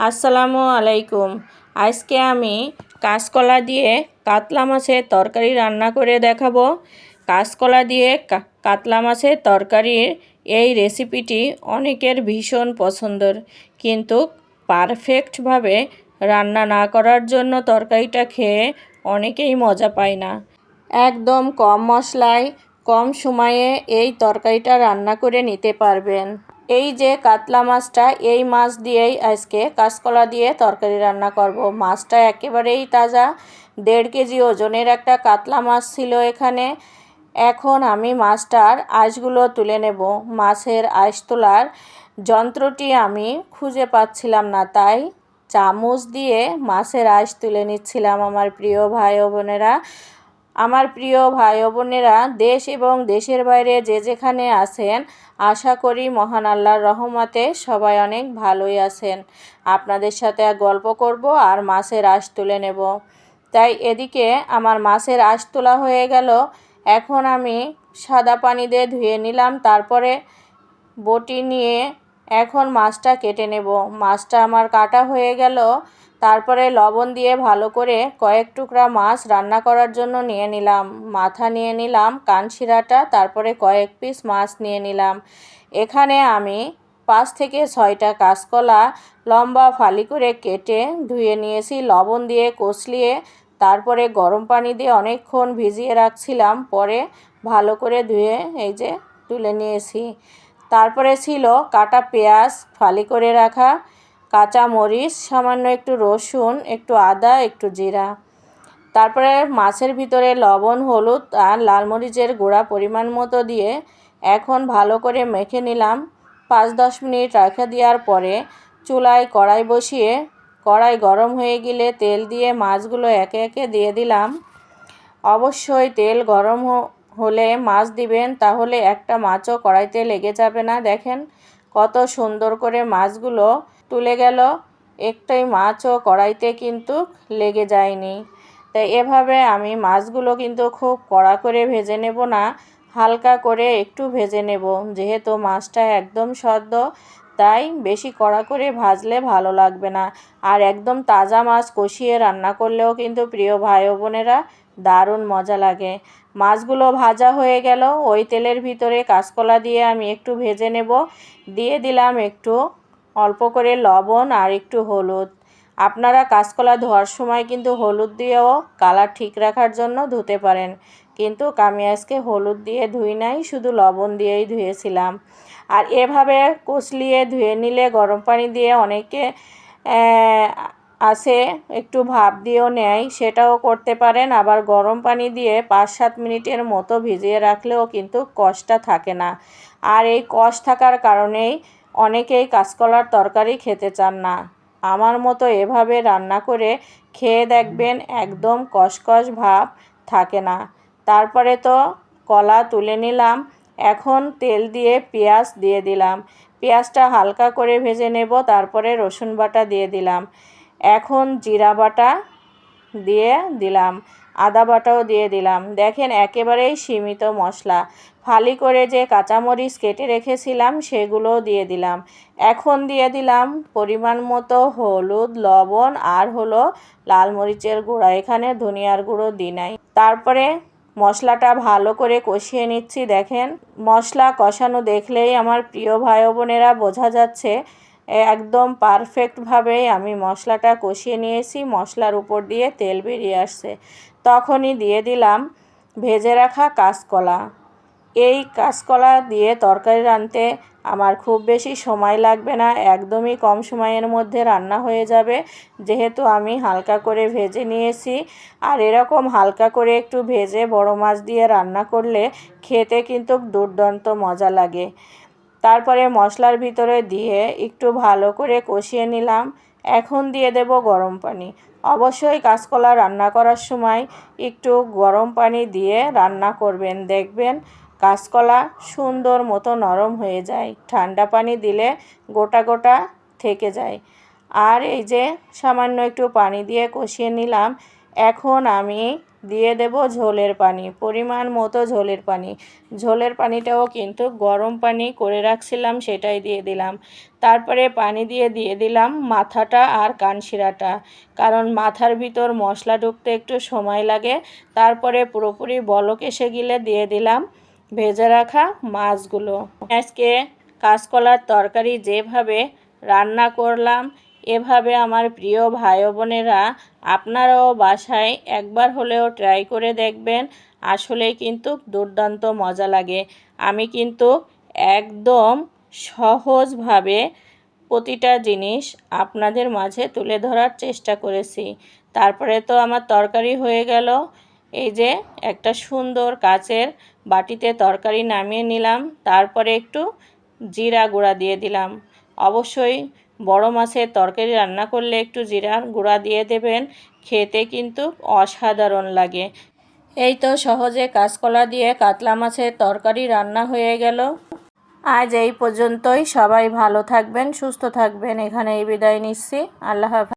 আসসালামু আলাইকুম। আজকে আমি কাঁচকলা দিয়ে কাতলা মাছের তরকারি রান্না করে দেখাবো। কাঁচকলা দিয়ে কাতলা মাছের তরকারির এই রেসিপিটি অনেকের ভীষণ পছন্দের, কিন্তু পারফেক্টভাবে রান্না না করার জন্য তরকারিটা খেয়ে অনেকেই মজা পায় না। একদম কম মশলায় কম সময়ে এই তরকারিটা রান্না করে নিতে পারবেন। এই যে কাতলা মাছটা, এই মাছ দিয়েই আজকে কাঁচকলা দিয়ে তরকারি রান্না করব। মাছটা একেবারেই তাজা, 1.5 কেজি ওজনের একটা কাতলা মাছ ছিল এখানে। এখন আমি মাছটার আঁশগুলো তুলে নেব। মাছের আঁশ তোলার যন্ত্রটি আমি খুঁজে পাচ্ছিলাম না, তাই চামচ দিয়ে মাছের আঁশ তুলে নিচ্ছিলাম। আমার প্রিয় ভাই ও বোনেরা, দেশ এবং দেশের বাইরে যে যেখানে আছেন, আশা করি মহান আল্লাহর রহমতে সবাই অনেক ভালোই আছেন। আপনাদের সাথে গল্প করব আর মাছের আঁশ তুলে নেব। তাই এদিকে আমার মাছের আঁশ তোলা হয়ে গেল। এখন আমি সাদা পানি দিয়ে ধুয়ে নিলাম, তারপরে বটি নিয়ে এখন মাছটা কেটে নেব। মাছটা আমার কাটা হয়ে গেল। তারপরে লবণ দিয়ে ভালো করে কয়েক টুকরা মাছ রান্না করার জন্য নিয়ে নিলাম। মাথা নিয়ে নিলাম, কানশিরাটা, তারপরে কয়েক পিস মাছ নিয়ে নিলাম। এখানে আমি 5 থেকে 6টা কাঁচকলা লম্বা ফালি করে কেটে ধুয়ে নিয়েছি, লবণ দিয়ে কষলিয়ে তারপরে গরম পানি দিয়ে অনেকক্ষণ ভিজিয়ে রাখছিলাম। পরে ভালো করে ধুয়ে এই যে তুলে নিয়েছি। তারপরে ছিল কাটা পেঁয়াজ, ফালি করে রাখা কাঁচা মরিচ, সামান্য একটু রসুন, একটু আদা, একটু জিরা। তারপরে মাছের ভিতরে লবণ, হলুদ আর লাল মরিচের গুঁড়া পরিমাণ মতো দিয়ে এখন ভালো করে মেখে নিলাম। 5-10 মিনিট রেখে দেওয়ার পরে চুলায় কড়াই বসিয়ে কড়াই গরম হয়ে গেলে তেল দিয়ে মাছগুলো একে একে দিয়ে দিলাম। অবশ্যই তেল গরম হলে মাছ দিবেন, তাহলে একটা মাছও কড়াইতে লেগে যাবে না। দেখেন কত সুন্দর করে মাছগুলো তুলে গেল, একটাই মাছও কড়াইতে কিন্তু লেগে যায়নি। তাই এভাবে আমি মাছগুলো কিন্তু খুব কড়া করে ভেজে নেব না, হালকা করে একটু ভেজে নেব। যেহেতু মাছটা একদম সদ্য, তাই বেশি কড়া করে ভাজলে ভালো লাগবে না। আর একদম তাজা মাছ কষিয়ে রান্না করলেও কিন্তু প্রিয় ভাই ও বোনেরা দারুণ মজা লাগে। মাছগুলো ভাজা হয়ে গেল। ওই তেলের ভিতরে কাঁচকলা দিয়ে আমি একটু ভেজে নেব। দিয়ে দিলাম একটু অল্প করে লবণ আর একটু হলুদ। আপনারা কাঁচকলা ধোয়ার সময় কিন্তু হলুদ দিয়েও কালার ঠিক রাখার জন্য ধুতে পারেন, কিন্তু আমি আজকে হলুদ দিয়ে ধুই নাই, শুধু লবণ দিয়েই ধুয়েছিলাম। আর এভাবে কষলিয়ে ধুয়ে নিলে গরম পানি দিয়ে অনেকে আছে একটু ভাপ দিয়েও নেয়, সেটাও করতে পারেন। আবার গরম পানি দিয়ে 5-7 মিনিটের মতো ভিজিয়ে রাখলেও কিন্তু কষটা থাকে না। আর এই কষ থাকার কারণেই অনেকেই কাঁচকলার তরকারি খেতে চান না। আমার মতো এভাবে রান্না করে খেয়ে দেখবেন, একদম কষকষ ভাব থাকে না। তারপরে তো কলা তুলে নিলাম। এখন তেল দিয়ে পেঁয়াজ দিয়ে দিলাম। পেঁয়াজটা হালকা করে ভেজে নেব, তারপরে রসুন বাটা দিয়ে দিলাম। এখন জিরা বাটা দিয়ে দিলাম, আদা বাটাও দিয়ে দিলাম। দেখেন একেবারেই সীমিত মশলা। ফালি করে যে কাঁচামরিচ কেটে রেখেছিলাম সেগুলোও দিয়ে দিলাম। এখন দিয়ে দিলাম পরিমাণ মতো হলুদ, লবণ আর হলো লাল মরিচের গুঁড়া। এখানে ধনিয়ার গুঁড়ো দিই নাই। তারপরে মশলাটা ভালো করে কষিয়ে নিচ্ছি। দেখেন মশলা কষানো দেখলেই আমার প্রিয় ভাই বোনেরা বোঝা যাচ্ছে একদম পারফেক্টভাবেই আমি মশলাটা কষিয়ে নিয়েছি। মশলার উপর দিয়ে তেল বেরিয়ে আসছে, তখনই দিয়ে দিলাম ভেজে রাখা কাঁচকলা। এই কাঁচকলা দিয়ে তরকারি রাঁধতে আমার খুব বেশি সময় লাগবে না, একদমই কম সময়ের মধ্যে রান্না হয়ে যাবে, যেহেতু আমি হালকা করে ভেজে নিয়েছি। আর এরকম হালকা করে একটু ভেজে বড় মাছ দিয়ে রান্না করলে খেতে কিন্তু দুর্দান্ত মজা লাগে। তারপরে মশলার ভিতরে দিয়ে একটু ভালো করে কষিয়ে নিলাম। এখন দিয়ে দেব গরম পানি। অবশ্যই কাঁচকলা রান্না করার সময় একটু গরম পানি দিয়ে রান্না করবেন, দেখবেন কাঁচকলা সুন্দর মতো নরম হয়ে যায়। ঠান্ডা পানি দিলে গোটা গোটা থেকে যায়। আর এই যে সামান্য একটু পানি দিয়ে কষিয়ে নিলাম। এখন আমি দিয়ে দেব ঝোলের পানি, পরিমাণ মতো ঝোলের পানি। ঝোলের পানিটাও কিন্তু গরম পানি করে রাখছিলাম, সেটাই দিয়ে দিলাম। তারপরে পানি দিয়ে দিলাম মাথাটা আর কানশিরাটা, কারণ মাথার ভিতর মশলা ঢুকতে একটু সময় লাগে। তারপরে পুরোপুরি বলক এসে গেলে দিয়ে দিলাম ভেজে রাখা মাছগুলো। আজকে কাঁচকলার তরকারি যেভাবে রান্না করলাম, এভাবে আমার প্রিয় ভাই বোনেরা আপনারাও বাসায় একবার হলেও ট্রাই করে দেখবেন। আসলেই কিন্তু দুর্দান্ত মজা লাগে। আমি কিন্তু একদম সহজভাবে প্রতিটা জিনিস আপনাদের মাঝে তুলে ধরার চেষ্টা করেছি। তারপরে তো আমার তরকারি হয়ে গেল। এই যে একটা সুন্দর কাচের বাটিতে তরকারি নামিয়ে নিলাম, তারপরে একটু জিরা গুঁড়া দিয়ে দিলাম। অবশ্যই বড় মাছের তরকারি রান্না করলে একটু জিরার গুঁড়া দিয়ে দেবেন, খেতে কিন্তু অসাধারণ লাগে। এই তো সহজে কাঁচকলা দিয়ে কাতলা মাছের তরকারি রান্না হয়ে গেল। আজ এই পর্যন্তই। সবাই ভালো থাকবেন, সুস্থ থাকবেন। এখানেই বিদায় নিচ্ছি। আল্লাহ হাফেজ।